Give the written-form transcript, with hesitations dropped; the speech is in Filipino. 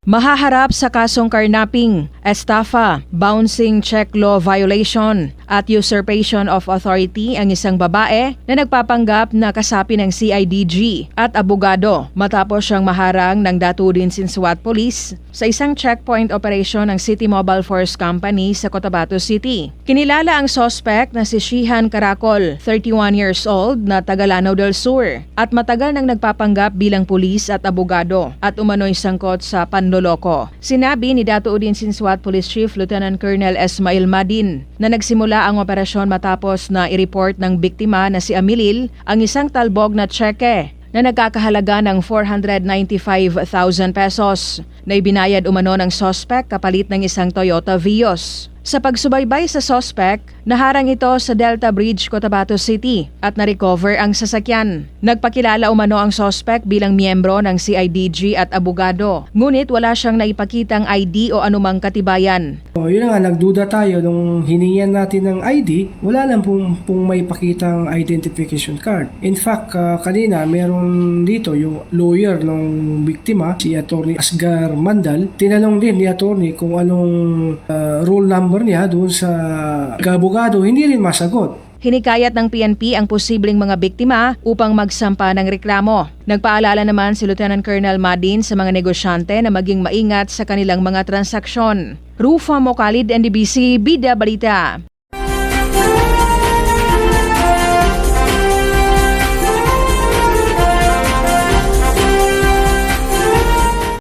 Mahaharap sa kasong carnapping, estafa, bouncing check law violation at usurpation of authority ang isang babae na nagpapanggap na kasapi ng CIDG at abogado matapos siyang maharang ng Datuudin Sinsuat Police sa isang checkpoint operation ng City Mobile Force Company sa Cotabato City. Kinilala ang suspect na si Shihan Caracol, 31 years old na taga Lanao del Sur at matagal nang nagpapanggap bilang pulis at abogado at umano'y sangkot sa panloloko. Sinabi ni Datuudin Sinsuat Police Chief Lieutenant Colonel Esmail Madin na nagsimula ang operasyon matapos na i-report ng biktima na si Amilil ang isang talbog na tseke na nagkakahalaga ng 495,000 pesos na ibinayad umano ng suspect kapalit ng isang Toyota Vios. Sa pagsubaybay sa suspect, naharang ito sa Delta Bridge, Cotabato City at na-recover ang sasakyan. Nagpakilala umano ang suspect bilang miyembro ng CIDG at abogado, ngunit wala siyang naipakitang ID o anumang katibayan. Yun nga, nagduda tayo nung hiningan natin ng ID, wala lang pong may pakitang identification card. In fact, kanina meron dito yung lawyer ng biktima, si Attorney Asgar Mandal. Tinanong din ni Attorney kung anong rule number niya doon sa abogado, hindi rin masagot. Hinikayat ng PNP ang posibleng mga biktima upang magsampa ng reklamo. Nagpaalala naman si Lieutenant Colonel Madin sa mga negosyante na maging maingat sa kanilang mga transaksyon. Rufa Mocalid, NDBC, Bida Balita.